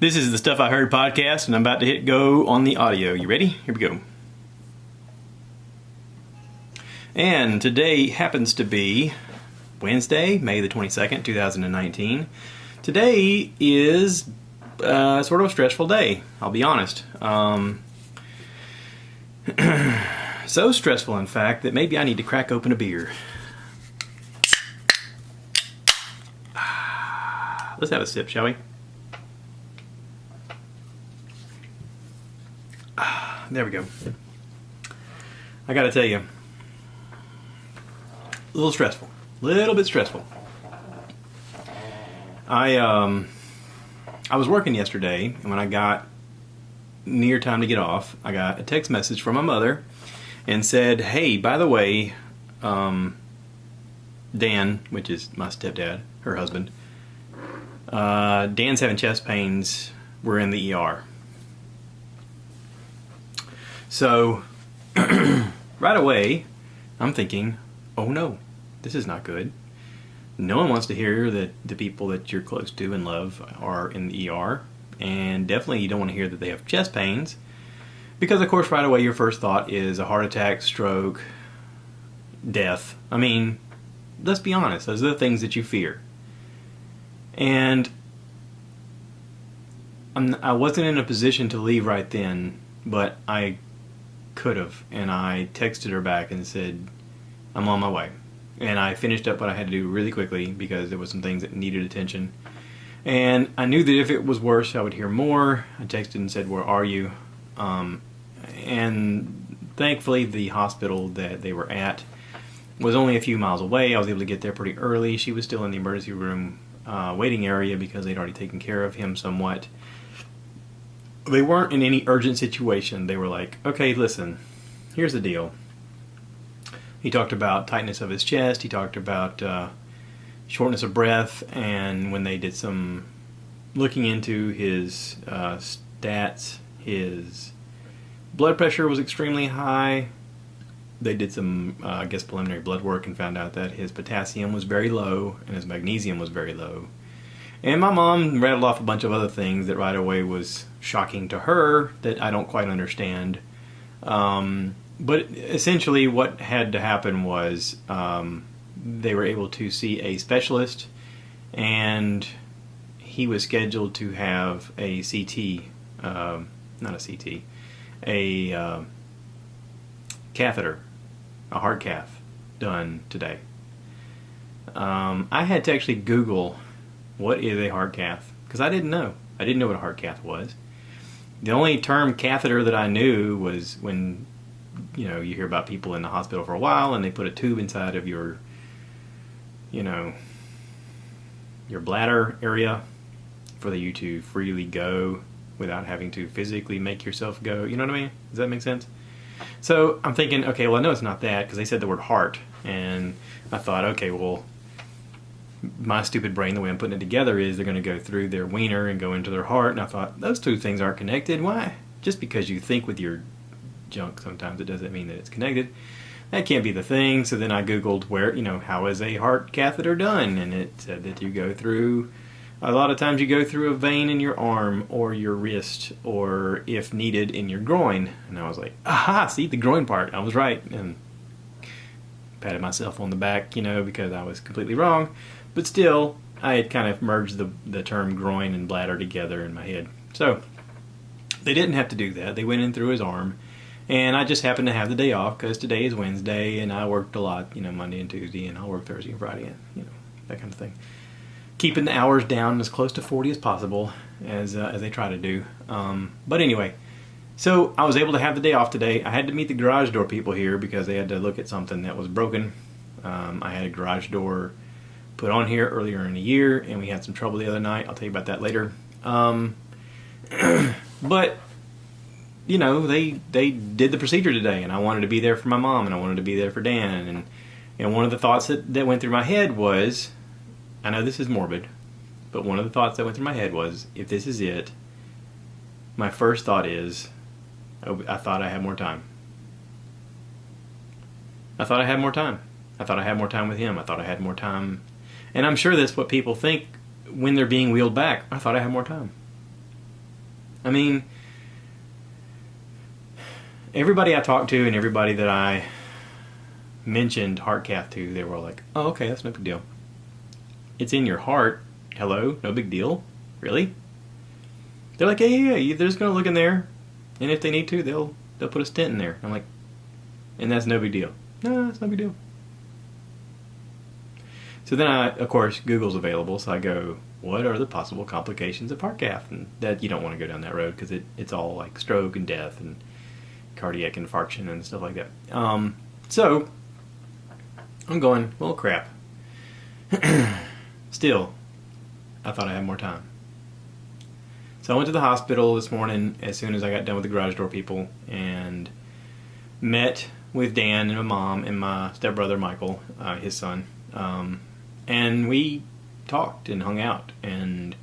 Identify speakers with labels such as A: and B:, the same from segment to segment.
A: This is the Stuff I Heard podcast, and I'm about to hit go on the audio. You ready? Here we go. And today happens to be Wednesday, May the 22nd, 2019. Today is sort of a stressful day, I'll be honest. So stressful, in fact, that maybe I need to crack open a beer. Let's have a sip, shall we? There we go. I gotta tell you, a little stressful. Little bit stressful. I was working yesterday, and when I got near time to get off, I got a text message from my mother and said, hey, by the way, Dan, which is my stepdad, her husband, Dan's having chest pains. We're in the ER. So, right away, I'm thinking, oh no, this is not good. No one wants to hear that the people that you're close to and love are in the ER. And definitely you don't want to hear that they have chest pains. Because, of course, right away your first thought is a heart attack, stroke, death. I mean, let's be honest, those are the things that you fear. And I wasn't in a position to leave right then, but I could have. And I texted her back and said, I'm on my way. And I finished up what I had to do really quickly because there was some things that needed attention. And I knew that if it was worse, I would hear more. I texted and said, where are you? And thankfully, the hospital that they were at was only a few miles away. I was able to get there pretty early. She was still in the emergency room waiting area because they'd already taken care of him somewhat. They weren't in any urgent situation. They were like, okay, listen, here's the deal. He talked about tightness of his chest. He talked about shortness of breath. And when they did some looking into his stats, his blood pressure was extremely high. They did some, preliminary blood work and found out that his potassium was very low and his magnesium was very low. And my mom rattled off a bunch of other things that right away was shocking to her that I don't quite understand. But essentially what had to happen was they were able to see a specialist, and he was scheduled to have a CT, a catheter, a heart cath, done today. I had to actually Google what is a heart cath, because I didn't know. I didn't know what a heart cath was. The only term catheter that I knew was when, you know, you hear about people in the hospital for a while and they put a tube inside of your, you know, your bladder area for you to freely go without having to physically make yourself go. You know what I mean? Does that make sense? So I'm thinking, okay, well, I know it's not that because they said the word heart. And I thought, okay, well, my stupid brain, the way I'm putting it together is they're going to go through their wiener and go into their heart. And I thought, those two things aren't connected. Why? Just because you think with your junk sometimes it doesn't mean that it's connected. That can't be the thing. So then I Googled where, you know, how is a heart catheter done? And it said that you go through, a lot of times you go through a vein in your arm or your wrist or if needed in your groin. And I was like, aha, see the groin part. I was right. And patted myself on the back, you know, because I was completely wrong. But still, I had kind of merged the term groin and bladder together in my head. So they didn't have to do that. They went in through his arm. And I just happened to have the day off because today is Wednesday and I worked a lot, you know, Monday and Tuesday, and I'll work Thursday and Friday, and, you know, that kind of thing. Keeping the hours down as close to 40 as possible as they try to do. But anyway, so I was able to have the day off today. I had to meet the garage door people here because they had to look at something that was broken. I had a garage door put on here earlier in the year, and we had some trouble the other night. I'll tell you about that later. But you know, they did the procedure today, and I wanted to be there for my mom, and I wanted to be there for Dan, and one of the thoughts that went through my head was, I know this is morbid, but one of the thoughts that went through my head was, if this is it, my first thought is, I thought I had more time. I thought I had more time. I thought I had more time with him. I thought I had more time. And I'm sure that's what people think when they're being wheeled back. I thought I had more time. I mean, everybody I talked to and everybody that I mentioned heart cath to, they were all like, oh, okay, that's no big deal. It's in your heart. Hello? No big deal? Really? They're like, yeah, they're just going to look in there, and if they need to, they'll put a stent in there. I'm like, and that's no big deal. No, that's no big deal. So then of course, Google's available, so I go, what are the possible complications of heart cath? And that you don't want to go down that road because it's all like stroke and death and cardiac infarction and stuff like that. So I'm going, well, crap. Still, I thought I had more time. So I went to the hospital this morning as soon as I got done with the garage door people and met with Dan and my mom and my stepbrother Michael, his son. And we talked and hung out. And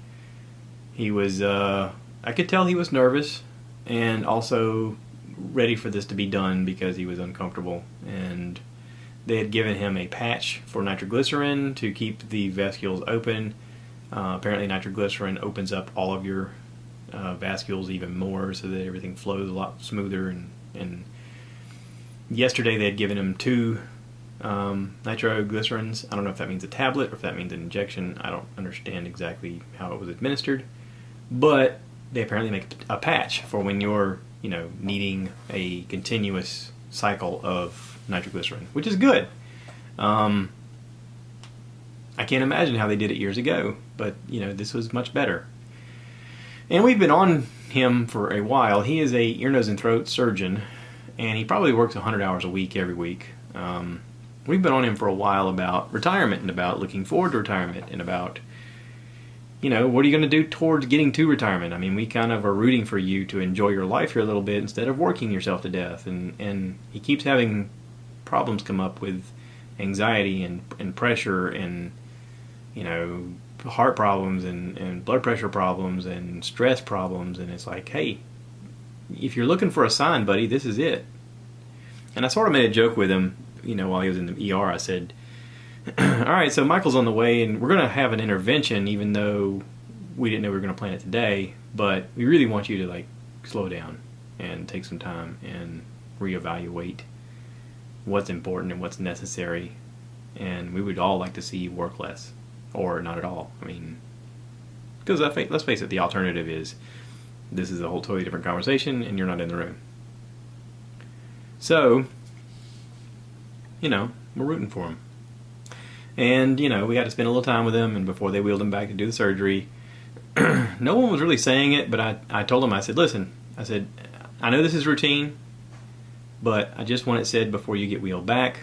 A: he was, I could tell he was nervous and also ready for this to be done because he was uncomfortable. And they had given him a patch for nitroglycerin to keep the vascules open. Apparently nitroglycerin opens up all of your vascules even more so that everything flows a lot smoother. And yesterday they had given him 2 nitroglycerins. I don't know if that means a tablet or if that means an injection. I don't understand exactly how it was administered. But they apparently make a patch for when you're, needing a continuous cycle of nitroglycerin, which is good. I can't imagine how they did it years ago, but this was much better. And we've been on him for a while. He is a ear, nose, and throat surgeon, and he probably works 100 hours a week every week. We've been on him for a while about retirement and about looking forward to retirement and about, what are you going to do towards getting to retirement? I mean, we kind of are rooting for you to enjoy your life here a little bit instead of working yourself to death. And he keeps having problems come up with anxiety and pressure and, heart problems and blood pressure problems and stress problems. And it's like, hey, if you're looking for a sign, buddy, this is it. And I sort of made a joke with him, while he was in the ER. I said, all right, so Michael's on the way, and we're going to have an intervention, even though we didn't know we were going to plan it today. But we really want you to, slow down and take some time and reevaluate what's important and what's necessary. And we would all like to see you work less, or not at all. I mean, because let's face it, the alternative is this is a whole totally different conversation, and you're not in the room. So, we're rooting for him. And, we got to spend a little time with him, and before they wheeled him back to do the surgery, no one was really saying it, but I told him, I said, listen, I know this is routine, but I just want it said before you get wheeled back,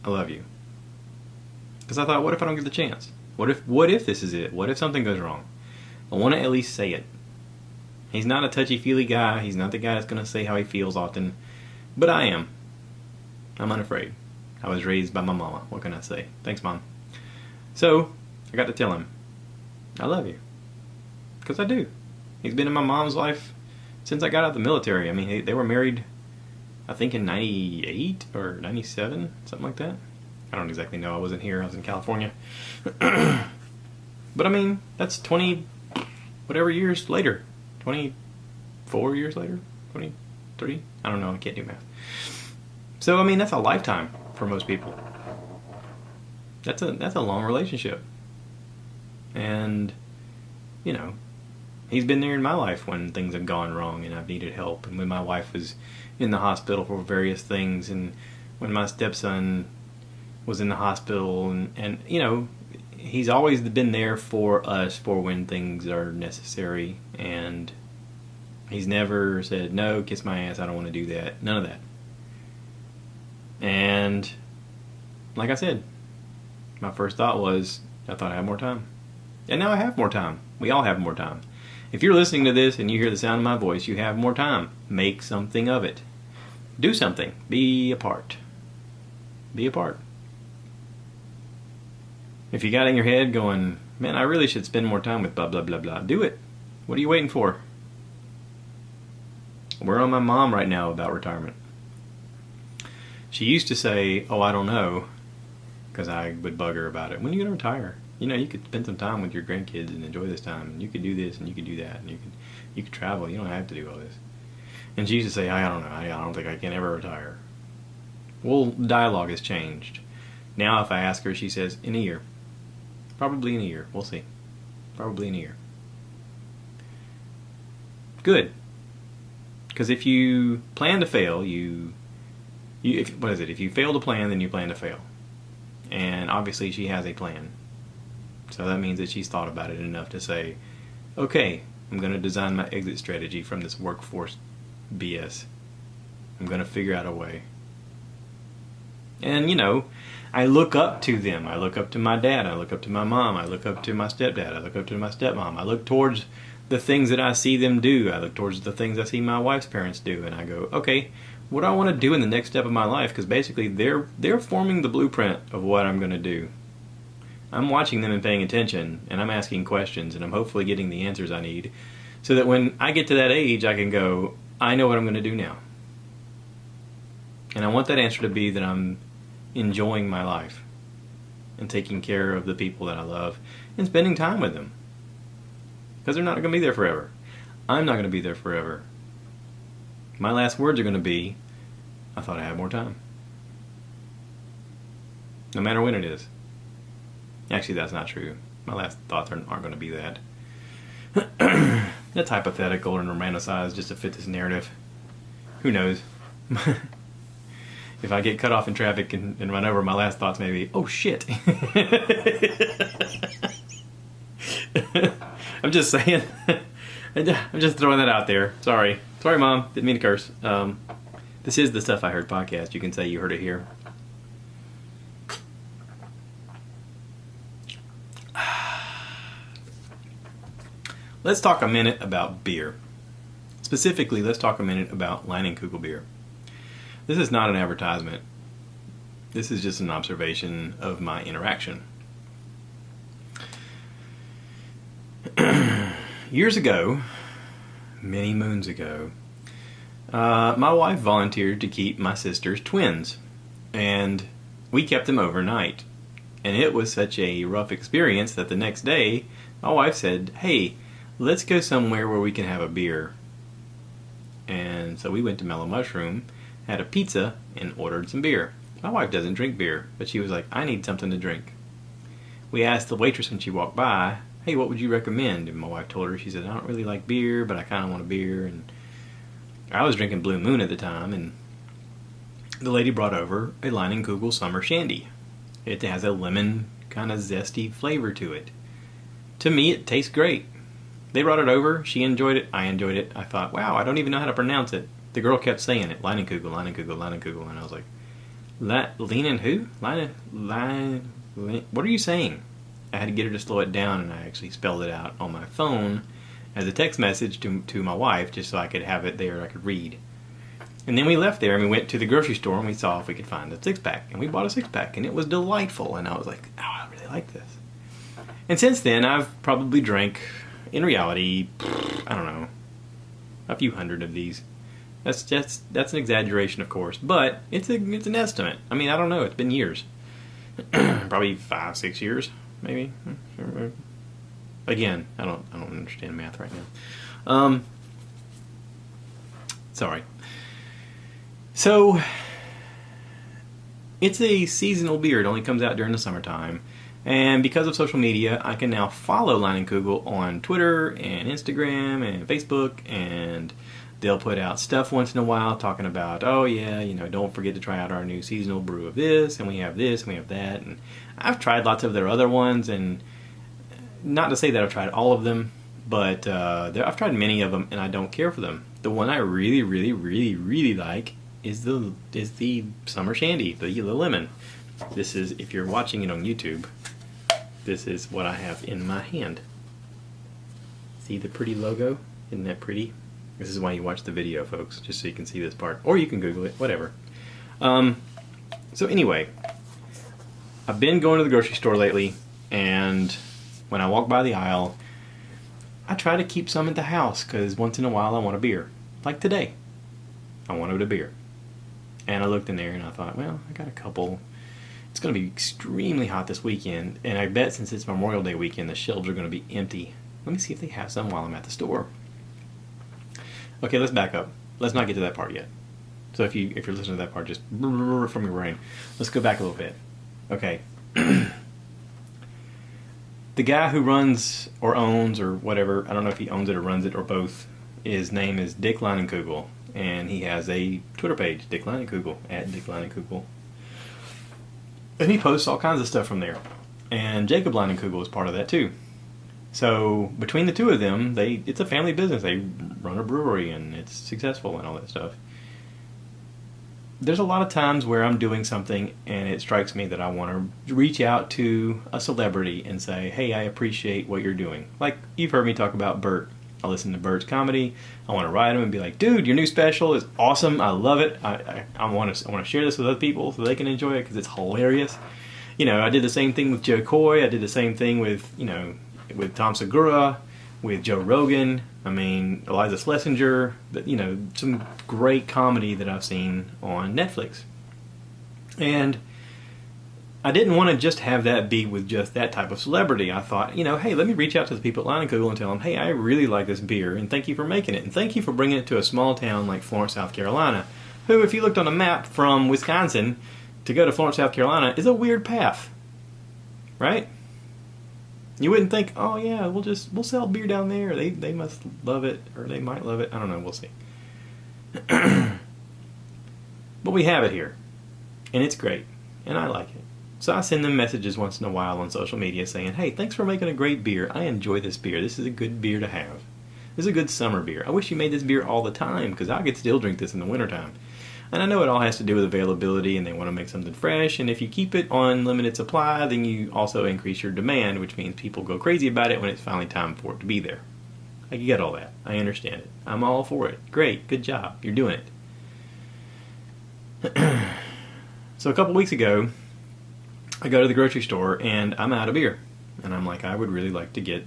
A: I love you. Because I thought, what if I don't get the chance? What if this is it? What if something goes wrong? I want to at least say it. He's not a touchy-feely guy. He's not the guy that's going to say how he feels often. But I am. I'm unafraid. I was raised by my mama. What can I say? Thanks, Mom. So, I got to tell him, I love you. Because I do. He's been in my mom's life since I got out of the military. I mean, they were married, I think, in 98 or 97, something like that. I don't exactly know. I wasn't here. I was in California. But, I mean, that's 20 whatever years later. 24 years later? 23? I don't know. I can't do math. So, I mean, that's a lifetime for most people. That's a long relationship. And, he's been there in my life when things have gone wrong and I've needed help. And when my wife was in the hospital for various things, and when my stepson was in the hospital, and he's always been there for us for when things are necessary. And he's never said, no, kiss my ass, I don't want to do that. None of that. And like I said, my first thought was, I thought I had more time. And now I have more time. We all have more time. If you're listening to this and you hear the sound of my voice, you have more time. Make something of it. Do something. Be a part. Be a part. If you got in your head going, man, I really should spend more time with blah, blah, blah, blah, do it. What are you waiting for? We're on my mom right now about retirement. She used to say, oh, I don't know, because I would bug her about it. When are you going to retire? You could spend some time with your grandkids and enjoy this time, and you could do this and you could do that, and you could travel. You don't have to do all this. And she used to say, I don't know, I don't think I can ever retire. Well, dialogue has changed. Now if I ask her, she says, in a year. Probably in a year. We'll see. Probably in a year. Good. Because if you plan to fail, if you fail to plan, then you plan to fail. And obviously she has a plan. So that means that she's thought about it enough to say, okay, I'm going to design my exit strategy from this workforce BS. I'm going to figure out a way. And, I look up to them. I look up to my dad. I look up to my mom. I look up to my stepdad. I look up to my stepmom. I look towards the things that I see them do. I look towards the things I see my wife's parents do. And I go, okay, what do I want to do in the next step of my life? Because basically they're forming the blueprint of what I'm going to do. I'm watching them and paying attention, and I'm asking questions, and I'm hopefully getting the answers I need, so that when I get to that age, I can go, I know what I'm going to do now. And I want that answer to be that I'm enjoying my life and taking care of the people that I love and spending time with them. Because they're not going to be there forever. I'm not going to be there forever. My last words are going to be, I thought I had more time. No matter when it is. Actually, that's not true. My last thoughts aren't going to be that. That's hypothetical and romanticized just to fit this narrative. Who knows? If I get cut off in traffic and run over, my last thoughts may be, oh shit. I'm just saying. I'm just throwing that out there. Sorry, Mom. Didn't mean to curse. This is the Stuff I Heard podcast. You can say you heard it here. Let's talk a minute about beer. Specifically, let's talk a minute about Leinenkugel beer. This is not an advertisement. This is just an observation of my interaction. Years ago, many moons ago, my wife volunteered to keep my sister's twins, and we kept them overnight. And it was such a rough experience that the next day, my wife said, hey, let's go somewhere where we can have a beer. And so we went to Mellow Mushroom, had a pizza, and ordered some beer. My wife doesn't drink beer, but she was like, I need something to drink. We asked the waitress when she walked by, hey, what would you recommend? And my wife told her, she said, I don't really like beer, but I kind of want a beer. And I was drinking Blue Moon at the time, and the lady brought over a Leinenkugel Summer Shandy. It has a lemon kind of zesty flavor to it. To me, it tastes great. They brought it over. She enjoyed it. I enjoyed it. I thought, wow, I don't even know how to pronounce it. The girl kept saying it. Leinenkugel, Leinenkugel, Leinenkugel. And I was like, Leinen who? What are you saying? I had to get her to slow it down, and I actually spelled it out on my phone as a text message to my wife, just so I could have it there, I could read. And then we left there, and we went to the grocery store, and we saw if we could find a 6-pack. And we bought a 6-pack, and it was delightful. And I was like, oh, I really like this. And since then, I've probably drank, in reality, I don't know, a few hundred of these. That's an exaggeration, of course, but it's an estimate. I mean, I don't know. It's been years, probably 5-6 years, maybe. Again, I don't understand math right now. Sorry. So it's a seasonal beer. It only comes out during the summertime. And because of social media, I can now follow Leinenkugel on Twitter and Instagram and Facebook, and they'll put out stuff once in a while talking about, oh yeah, don't forget to try out our new seasonal brew of this, and we have this, and we have that. And I've tried lots of their other ones, and not to say that I've tried all of them, but I've tried many of them, and I don't care for them. The one I really, really, really, really like is the Summer Shandy, the lemon. This is, if you're watching it on YouTube, this is what I have in my hand. See the pretty logo? Isn't that pretty? This is why you watch the video, folks, just so you can see this part. Or you can Google it, whatever. So anyway, I've been going to the grocery store lately, and when I walk by the aisle, I try to keep some at the house, because once in a while I want a beer. Like today, I wanted a beer. And I looked in there and I thought, well, I got a couple. It's going to be extremely hot this weekend, and I bet since it's Memorial Day weekend, the shelves are going to be empty. Let me see if they have some while I'm at the store. Okay, let's back up. Let's not get to that part yet. So if you're listening to that part, just from your brain. Let's go back a little bit. Okay. The guy who runs or owns or whatever, I don't know if he owns it or runs it or both, his name is Dick Leininkugel, and he has a Twitter page, Dick Leininkugel, at Dick Leininkugel. And he posts all kinds of stuff from there. And Jacob Leinenkugel is part of that too. So between the two of them, it's a family business. They run a brewery and it's successful and all that stuff. There's a lot of times where I'm doing something and it strikes me that I want to reach out to a celebrity and say, hey, I appreciate what you're doing. Like you've heard me talk about Bert. I listen to Bert's comedy. I want to write him and be like, dude, your new special is awesome. I love it. I want to share this with other people so they can enjoy it because it's hilarious. You know, I did the same thing with Joe Coy. I did the same thing with, with Tom Segura, with Joe Rogan. I mean, Eliza Schlesinger. Some great comedy that I've seen on Netflix. And I didn't want to just have that be with just that type of celebrity. I thought, hey, let me reach out to the people at Leinenkugel and tell them, hey, I really like this beer, and thank you for making it. And thank you for bringing it to a small town like Florence, South Carolina, who, if you looked on a map from Wisconsin to go to Florence, South Carolina, is a weird path. Right? You wouldn't think, oh, yeah, we'll sell beer down there. They must love it, or they might love it. I don't know. We'll see. But we have it here, and it's great, and I like it. So I send them messages once in a while on social media saying, hey, thanks for making a great beer. I enjoy this beer. This is a good beer to have. This is a good summer beer. I wish you made this beer all the time because I could still drink this in the wintertime. And I know it all has to do with availability and they want to make something fresh. And if you keep it on limited supply, then you also increase your demand, which means people go crazy about it when it's finally time for it to be there. I get all that. I understand it. I'm all for it. Great. Good job. You're doing it. So a couple weeks ago, I go to the grocery store and I'm out of beer. And I'm like, I would really like to get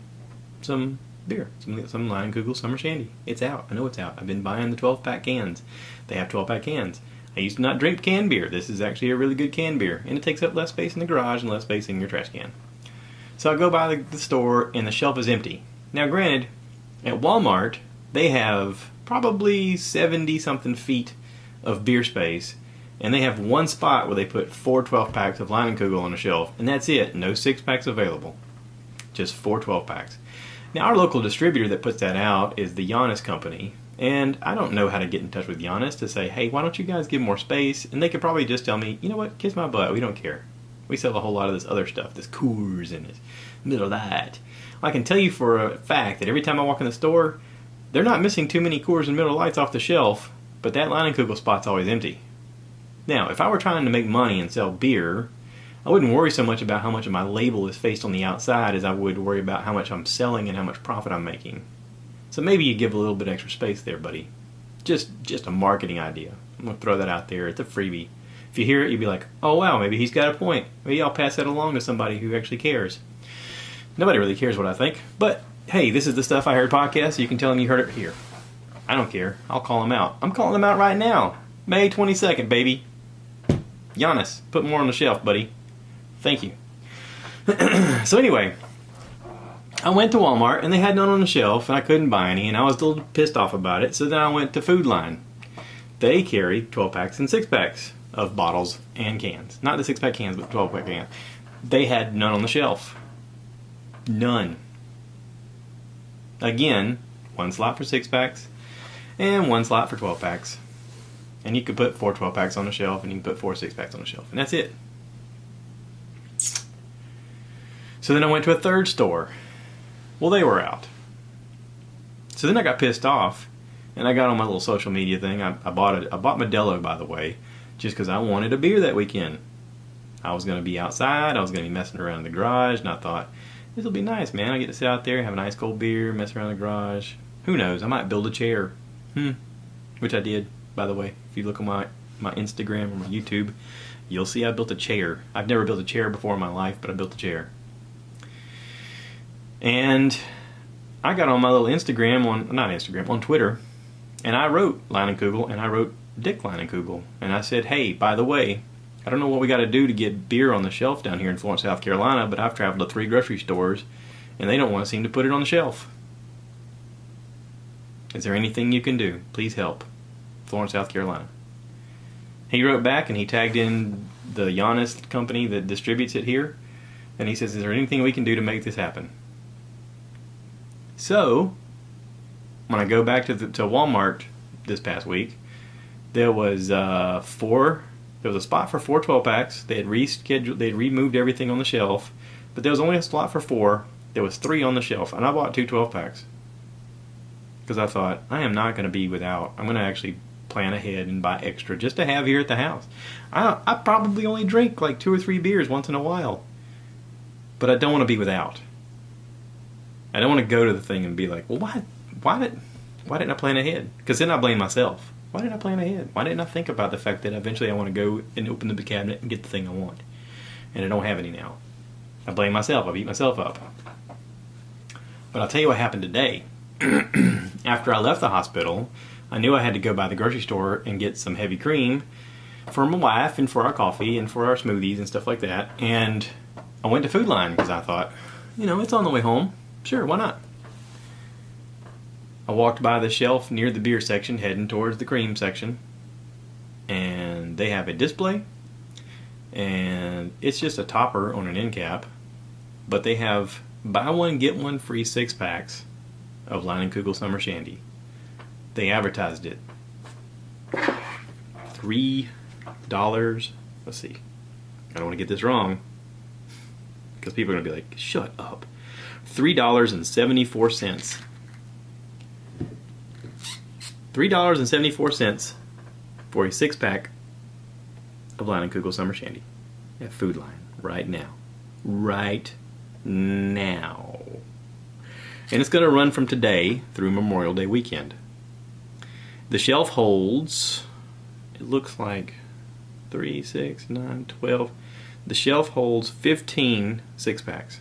A: some beer. Some Leinenkugel Summer Shandy. It's out. I know it's out. I've been buying the 12-pack cans. They have 12-pack cans. I used to not drink canned beer. This is actually a really good canned beer. And it takes up less space in the garage and less space in your trash can. So I go by the store and the shelf is empty. Now granted, at Walmart, they have probably 70-something feet of beer space. And they have one spot where they put 4 12-packs of Leinenkugel on a shelf. And that's it. No 6-packs available. Just 4 12-packs. Now, our local distributor that puts that out is the Yannis company. And I don't know how to get in touch with Yannis to say, hey, why don't you guys give more space? And they could probably just tell me, you know what, kiss my butt. We don't care. We sell a whole lot of this other stuff, this Coors and this Miller Lite. I can tell you for a fact that every time I walk in the store, they're not missing too many Coors and Miller Lites off the shelf, but that Leinenkugel spot's always empty. Now, if I were trying to make money and sell beer, I wouldn't worry so much about how much of my label is faced on the outside as I would worry about how much I'm selling and how much profit I'm making. So maybe you give a little bit extra space there, buddy. Just a marketing idea. I'm going to throw that out there. It's a freebie. If you hear it, you'd be like, oh wow, maybe he's got a point. Maybe I'll pass that along to somebody who actually cares. Nobody really cares what I think. But hey, this is the Stuff I Heard podcast, so you can tell them you heard it here. I don't care. I'll call them out. I'm calling them out right now. May 22nd, baby. Yannis, put more on the shelf, buddy. Thank you. So anyway, I went to Walmart and they had none on the shelf and I couldn't buy any and I was a little pissed off about it. So then I went to Food Line. They carry 12-packs and 6-packs of bottles and cans. Not the 6-pack cans, but 12-pack cans. They had none on the shelf. None. Again, one slot for 6-packs and one slot for 12-packs. And you could put 4 12-packs on the shelf and you can put 4 6-packs on the shelf. And that's it. So then I went to a third store. Well, they were out. So then I got pissed off and I got on my little social media thing. I bought Modelo, by the way, just because I wanted a beer that weekend. I was going to be outside. I was going to be messing around in the garage. And I thought, this will be nice, man. I get to sit out there, have a nice cold beer, mess around in the garage. Who knows? I might build a chair. Which I did, by the way. If you look on my Instagram or my YouTube, you'll see I built a chair. I've never built a chair before in my life, but I built a chair. And I got on my little on Twitter, and I wrote Leinenkugel, and I wrote Dick Leininkugel. And I said, hey, by the way, I don't know what we got to do to get beer on the shelf down here in Florence, South Carolina, but I've traveled to 3 grocery stores, and they don't want to seem to put it on the shelf. Is there anything you can do? Please help. Florence, South Carolina. He wrote back and he tagged in the Yannis company that distributes it here, and he says, is there anything we can do to make this happen? So, when I go back to Walmart this past week, there was a spot for 4 12-packs. They had removed everything on the shelf, but there was only a slot for 4. There was 3 on the shelf, and I bought 2 12-packs. Because I thought, I am not going to be without. I'm going to actually plan ahead and buy extra just to have here at the house. I probably only drink like 2 or 3 beers once in a while. But I don't want to be without. I don't want to go to the thing and be like, well, why didn't I plan ahead? Because then I blame myself. Why didn't I plan ahead? Why didn't I think about the fact that eventually I want to go and open the cabinet and get the thing I want? And I don't have any now. I blame myself. I beat myself up. But I'll tell you what happened today. After I left the hospital, I knew I had to go by the grocery store and get some heavy cream for my wife and for our coffee and for our smoothies and stuff like that. And I went to Food Line because I thought, it's on the way home. Sure, why not? I walked by the shelf near the beer section heading towards the cream section, and they have a display, and it's just a topper on an end cap, but they have buy one get one free 6-packs of Leinenkugel Summer Shandy. They advertised it. $3. Let's see. I don't want to get this wrong because people are going to be like, shut up. $3.74. $3.74 for a 6-pack of Leinenkugel Summer Shandy at Food Line right now. Right now. And it's going to run from today through Memorial Day weekend. The shelf holds, it looks like 3, 6, 9, 12. The shelf holds 15 6-packs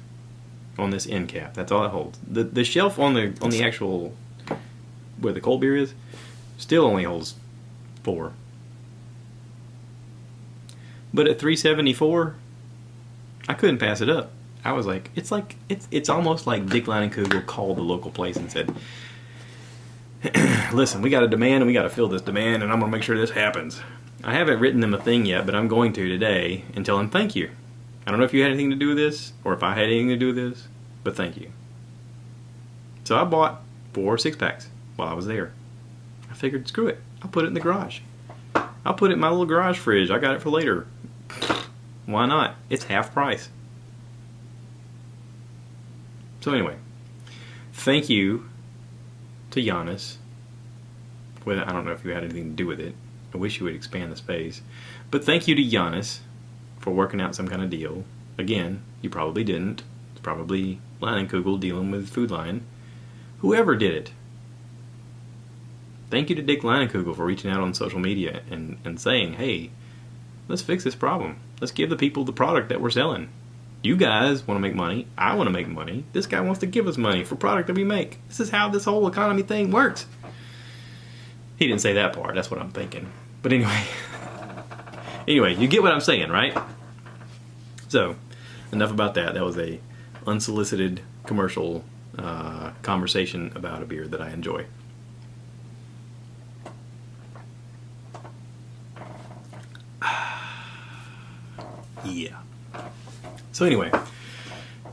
A: on this end cap. That's all it holds. The shelf on the actual, where the cold beer is, still only holds 4. But at $3.74, I couldn't pass it up. I was like, it's almost like Dick Leininkugel called the local place and said, listen, we got a demand and we got to fill this demand, and I'm going to make sure this happens. I haven't written them a thing yet, but I'm going to today and tell them thank you. I don't know if you had anything to do with this or if I had anything to do with this, but thank you. So I bought 4 6-packs while I was there. I figured, screw it. I'll put it in the garage. I'll put it in my little garage fridge. I got it for later. Why not? It's half price. So anyway, thank you to Yannis. I don't know if you had anything to do with it. I wish you would expand the space. But thank you to Yannis for working out some kind of deal. Again, you probably didn't. It's probably Leinenkugel dealing with Food Line. Whoever did it. Thank you to Dick Leininkugel for reaching out on social media and saying, hey, let's fix this problem. Let's give the people the product that we're selling. You guys want to make money. I want to make money. This guy wants to give us money for product that we make. This is how this whole economy thing works. He didn't say that part. That's what I'm thinking. But anyway. Anyway, you get what I'm saying, right? So, enough about that. That was a unsolicited commercial conversation about a beer that I enjoy. Yeah. So anyway,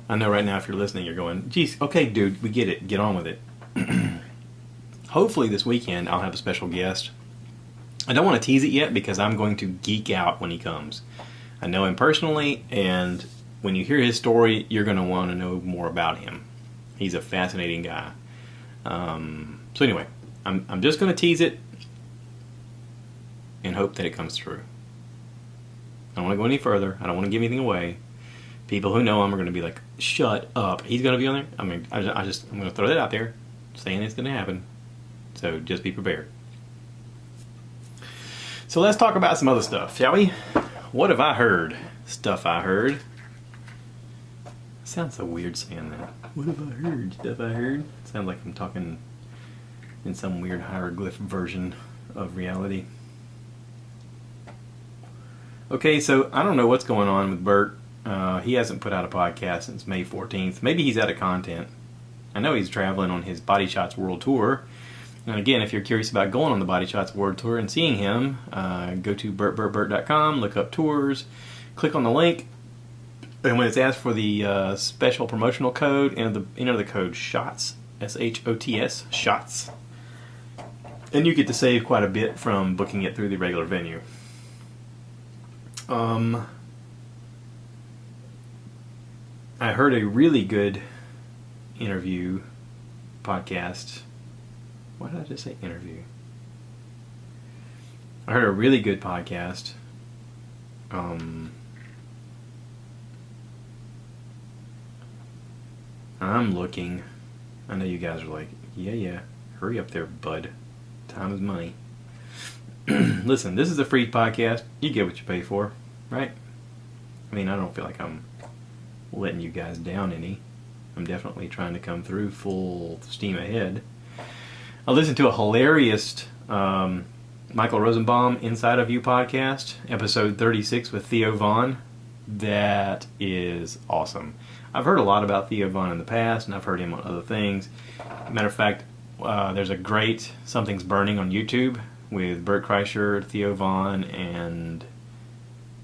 A: I know right now if you're listening, you're going, geez, okay, dude, we get it. Get on with it. Hopefully this weekend I'll have a special guest. I don't want to tease it yet because I'm going to geek out when he comes. I know him personally, and when you hear his story, you're going to want to know more about him. He's a fascinating guy. So anyway, I'm just going to tease it and hope that it comes through. I don't want to go any further. I don't want to give anything away. People who know him are going to be like, shut up. He's going to be on there? I mean, I'm going to throw that out there, saying it's going to happen. So just be prepared. So let's talk about some other stuff, shall we? What have I heard? Stuff I heard. Sounds so weird saying that. What have I heard? Stuff I heard? Sounds like I'm talking in some weird hieroglyph version of reality. Okay, so I don't know what's going on with Bert. He hasn't put out a podcast since May 14th. Maybe he's out of content. I know he's traveling on his Body Shots World Tour. And again, if you're curious about going on the Body Shots World Tour and seeing him, go to bertbertbert.com, look up tours, click on the link, and when it's asked for the special promotional code, enter the code SHOTS, SHOTS, SHOTS. And you get to save quite a bit from booking it through the regular venue. I heard a really good interview podcast. Why did I just say interview? I heard a really good podcast. I'm looking. I know you guys are like, yeah, hurry up there, bud. Time is money. Listen, this is a free podcast. You get what you pay for, right? I mean, I don't feel like I'm letting you guys down any. I'm definitely trying to come through full steam ahead. I listened to a hilarious Michael Rosenbaum Inside of You podcast, episode 36 with Theo Von. That is awesome. I've heard a lot about Theo Von in the past, and I've heard him on other things. Matter of fact, there's a great Something's Burning on YouTube with Bert Kreischer, Theo Von, and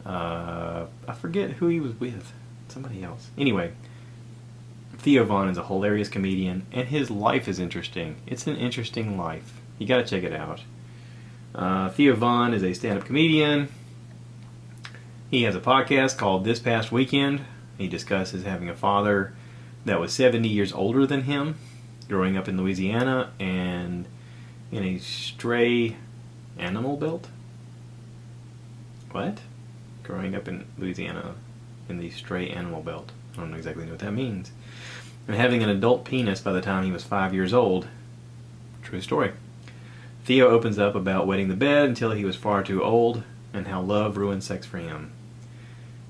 A: I forget who he was with. Somebody else. Anyway, Theo Von is a hilarious comedian, and his life is interesting. It's an interesting life. You gotta check it out. Theo Von is a stand-up comedian. He has a podcast called This Past Weekend. He discusses having a father that was 70 years older than him, growing up in Louisiana, and in a stray animal belt? What? Growing up in Louisiana in the stray animal belt. I don't exactly know what that means. And having an adult penis by the time he was 5 years old. True story. Theo opens up about wetting the bed until he was far too old, and how love ruined sex for him.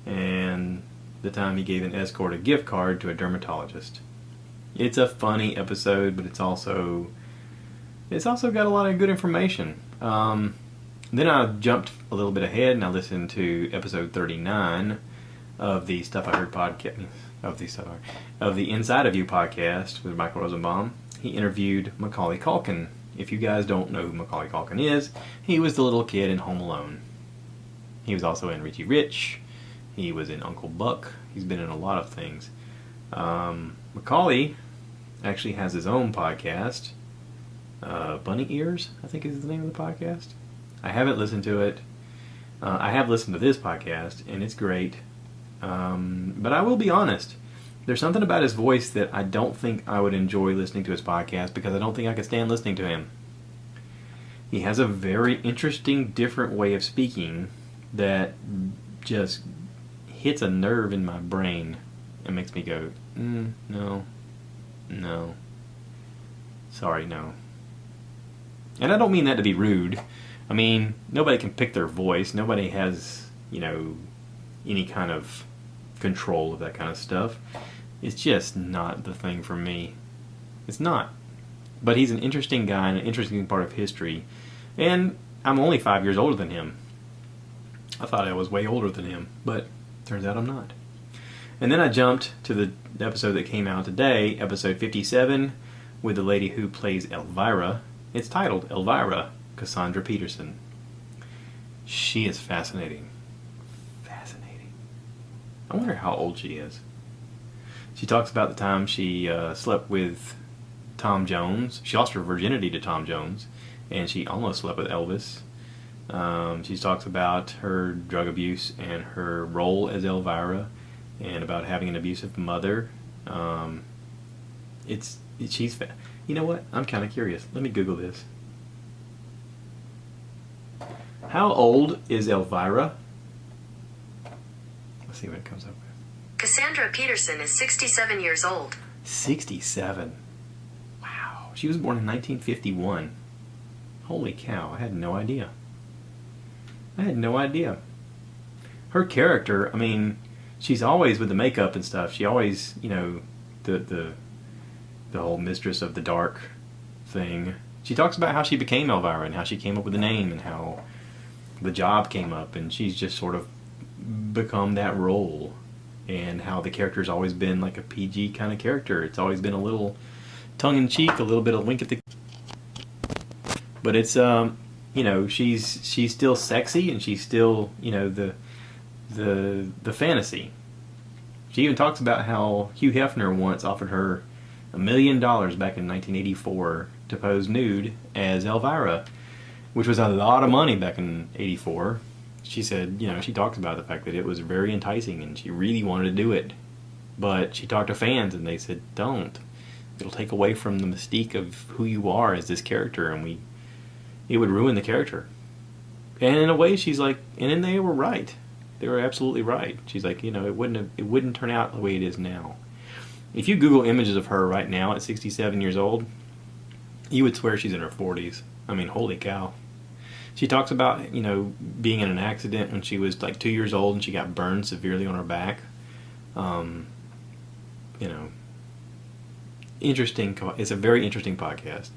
A: And the time he gave an escort a gift card to a dermatologist. It's a funny episode, but it's also got a lot of good information. Then I jumped a little bit ahead and I listened to episode 39 of the Stuff I Heard podcast, of the Inside of You podcast with Michael Rosenbaum. He interviewed Macaulay Culkin. If you guys don't know who Macaulay Culkin is, he was the little kid in Home Alone. He was also in Richie Rich. He was in Uncle Buck. He's been in a lot of things. Macaulay actually has his own podcast. Bunny Ears, I think is the name of the podcast. I haven't listened to it. I have listened to this podcast, and it's great. But I will be honest. There's something about his voice that I don't think I would enjoy listening to his podcast, because I don't think I could stand listening to him. He has a very interesting, different way of speaking that just hits a nerve in my brain and makes me go, no, sorry, no. And I don't mean that to be rude. I mean, nobody can pick their voice. Nobody has, any kind of control of that kind of stuff. It's just not the thing for me. It's not. But he's an interesting guy and an interesting part of history. And I'm only 5 years older than him. I thought I was way older than him, but turns out I'm not. And then I jumped to the episode that came out today, episode 57, with the lady who plays Elvira. It's titled Elvira, Cassandra Peterson. She is fascinating. Fascinating. I wonder how old she is. She talks about the time she slept with Tom Jones. She lost her virginity to Tom Jones, and she almost slept with Elvis. She talks about her drug abuse and her role as Elvira, and about having an abusive mother. You know what? I'm kind of curious. Let me Google this. How old is Elvira? Let's see what it comes up with.
B: Cassandra Peterson is 67 years old.
A: 67. Wow. She was born in 1951. Holy cow. I had no idea. Her character, I mean, she's always with the makeup and stuff. She always, the whole Mistress of the Dark thing. She talks about how she became Elvira and how she came up with the name and how the job came up, and she's just sort of become that role, and how the character's always been like a PG kind of character. It's always been a little tongue-in-cheek, a little bit of wink at the... But it's, you know, she's still sexy, and she's still, you know, the fantasy. She even talks about how Hugh Hefner once offered her $1 million back in 1984 to pose nude as Elvira, which was a lot of money back in '84. She said, you know, she talks about the fact that it was very enticing and she really wanted to do it. But she talked to fans and they said, don't. It'll take away from the mystique of who you are as this character, and it would ruin the character. And in a way, she's like, and then they were right. They were absolutely right. She's like, you know, it wouldn't turn out the way it is now. If you Google images of her right now at 67 years old, you would swear she's in her 40s. I mean, holy cow. She talks about, you know, being in an accident when she was like 2 years old and she got burned severely on her back. You know, interesting. It's a very interesting podcast.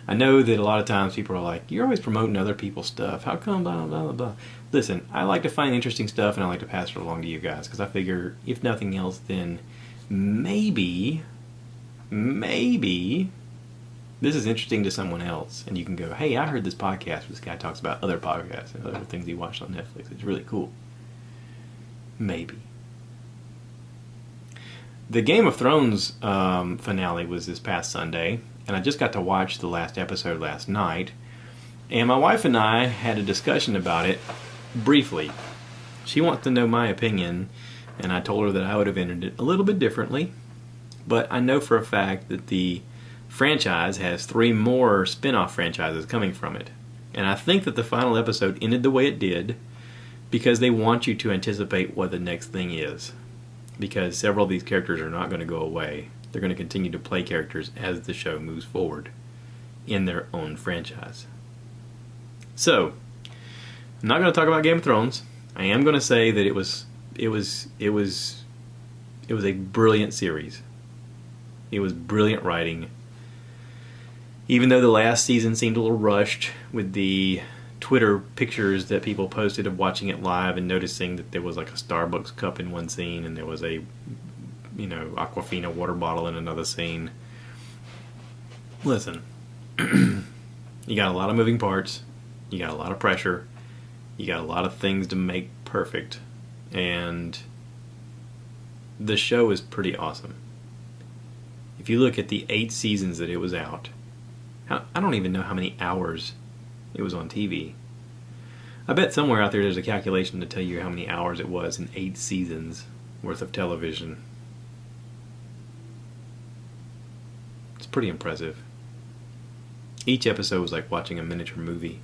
A: I know that a lot of times people are like, you're always promoting other people's stuff. How come blah, blah, blah, blah. Listen, I like to find interesting stuff and I like to pass it along to you guys because I figure, if nothing else, then maybe this is interesting to someone else, and you can go, hey, I heard this podcast where this guy talks about other podcasts and other things he watched on Netflix. It's really cool. Maybe. The Game of Thrones finale was this past Sunday, and I just got to watch the last episode last night, and my wife and I had a discussion about it briefly. She wants to know my opinion, and I told her that I would have ended it a little bit differently, but I know for a fact that the franchise has 3 more spin-off franchises coming from it. And I think that the final episode ended the way it did because they want you to anticipate what the next thing is. Because several of these characters are not going to go away. They're going to continue to play characters as the show moves forward in their own franchise. So, I'm not going to talk about Game of Thrones. I am going to say that it was a brilliant series. It was brilliant writing. Even though the last season seemed a little rushed with the Twitter pictures that people posted of watching it live and noticing that there was like a Starbucks cup in one scene and there was a, you know, Aquafina water bottle in another scene. Listen, you got a lot of moving parts, you got a lot of pressure, you got a lot of things to make perfect, and the show is pretty awesome. If you look at the 8 seasons that it was out, I don't even know how many hours it was on TV. I bet somewhere out there there's a calculation to tell you how many hours it was in 8 seasons worth of television. It's pretty impressive. Each episode was like watching a miniature movie.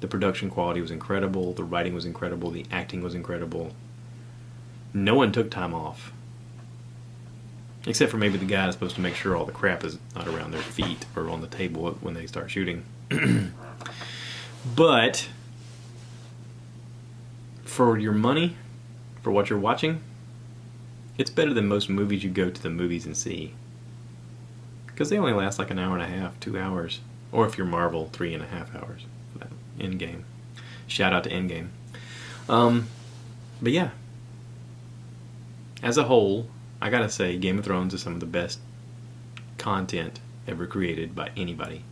A: The production quality was incredible, the writing was incredible, the acting was incredible. No one took time off. Except for maybe the guy that's supposed to make sure all the crap is not around their feet or on the table when they start shooting. But for your money, for what you're watching, it's better than most movies you go to the movies and see. Because they only last like an hour and a half, 2 hours. Or if you're Marvel, 3.5 hours for that Endgame. Shout out to Endgame. But yeah. As a whole, I gotta say, Game of Thrones is some of the best content ever created by anybody.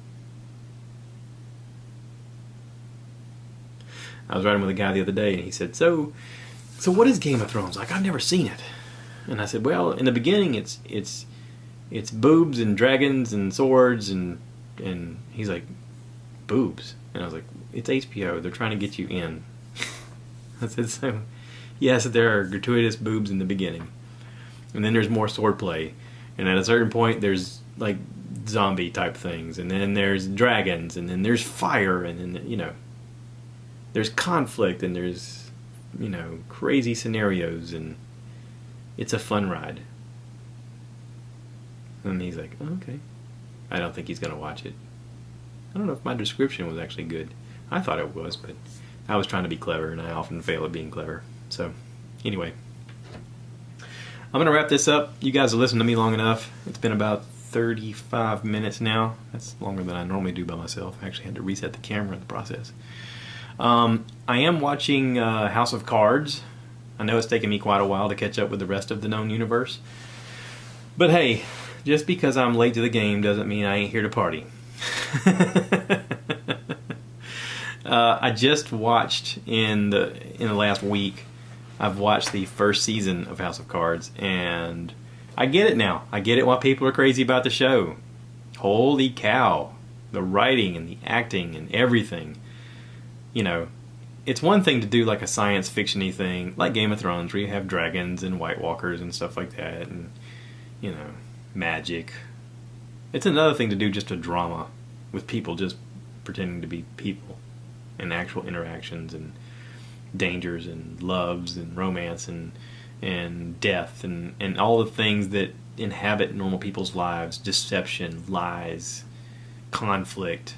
A: I was riding with a guy the other day, and he said, so what is Game of Thrones? Like, I've never seen it. And I said, well, in the beginning, it's boobs and dragons and swords, and he's like, boobs? And I was like, it's HBO. They're trying to get you in. I said, so, yes, there are gratuitous boobs in the beginning. And then there's more swordplay. And at a certain point, there's, like, zombie type things. And then there's dragons. And then there's fire. And then, you know, there's conflict. And there's, you know, crazy scenarios. And it's a fun ride. And he's like, oh, okay. I don't think he's going to watch it. I don't know if my description was actually good. I thought it was, but I was trying to be clever. And I often fail at being clever. So, anyway. I'm going to wrap this up. You guys have listened to me long enough. It's been about 35 minutes now. That's longer than I normally do by myself. I actually had to reset the camera in the process. I am watching House of Cards. I know it's taken me quite a while to catch up with the rest of the known universe. But hey, just because I'm late to the game doesn't mean I ain't here to party. I just watched in the last week, I've watched the first season of House of Cards, and I get it now. I get it why people are crazy about the show. Holy cow. The writing and the acting and everything. You know, it's one thing to do like a science fiction-y thing, like Game of Thrones, where you have dragons and White Walkers and stuff like that, and, you know, magic. It's another thing to do just a drama with people just pretending to be people, and actual interactions and dangers and loves and romance and death and all the things that inhabit normal people's lives. Deception, lies, conflict.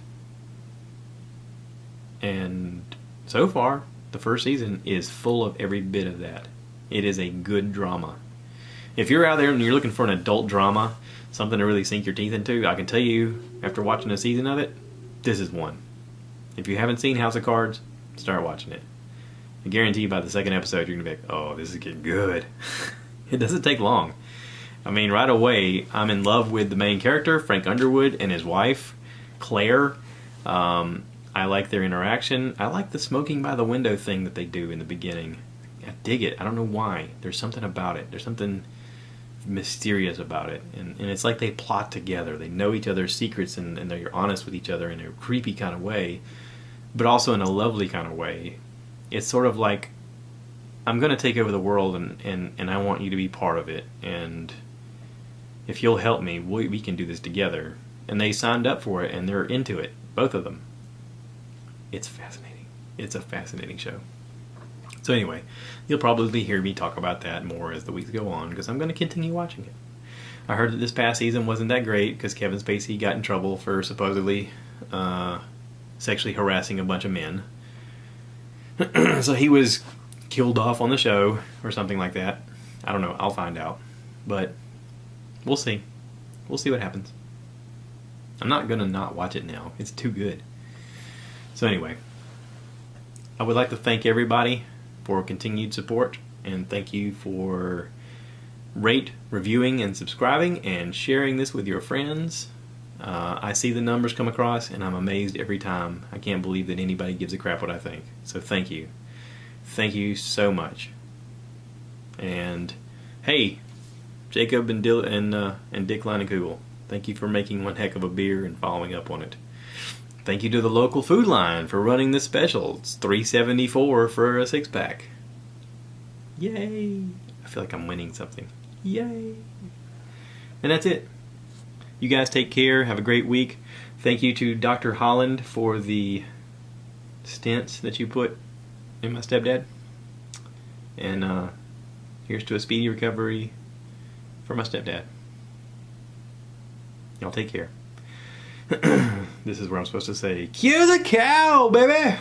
A: And so far, the first season is full of every bit of that. It is a good drama. If you're out there and you're looking for an adult drama, something to really sink your teeth into, I can tell you, after watching a season of it, this is one. If you haven't seen House of Cards, start watching it. I guarantee you by the second episode, you're going to be like, oh, this is getting good. It doesn't take long. I mean, right away, I'm in love with the main character, Frank Underwood, and his wife, Claire. I like their interaction. I like the smoking by the window thing that they do in the beginning. I dig it. I don't know why. There's something about it. There's something mysterious about it. And it's like they plot together. They know each other's secrets, and they're honest with each other in a creepy kind of way, but also in a lovely kind of way. It's sort of like, I'm going to take over the world, and I want you to be part of it. And if you'll help me, we can do this together. And they signed up for it, and they're into it, both of them. It's fascinating. It's a fascinating show. So anyway, you'll probably hear me talk about that more as the weeks go on, because I'm going to continue watching it. I heard that this past season wasn't that great because Kevin Spacey got in trouble for supposedly sexually harassing a bunch of men. So he was killed off on the show or something like that. I don't know. I'll find out. But we'll see. We'll see what happens. I'm not going to not watch it now. It's too good. So anyway, I would like to thank everybody for continued support, and thank you for reviewing, and subscribing, and sharing this with your friends. I see the numbers come across, and I'm amazed every time. I can't believe that anybody gives a crap what I think. So thank you. Thank you so much. And hey, Jacob and Dick Leininkugel, thank you for making one heck of a beer and following up on it. Thank you to the local food line for running this special. It's $3.74 for a 6-pack. Yay! I feel like I'm winning something. Yay! And that's it. You guys take care. Have a great week. Thank you to Dr. Holland for the stents that you put in my stepdad. And here's to a speedy recovery for my stepdad. Y'all take care. This is where I'm supposed to say, cue the cow, baby!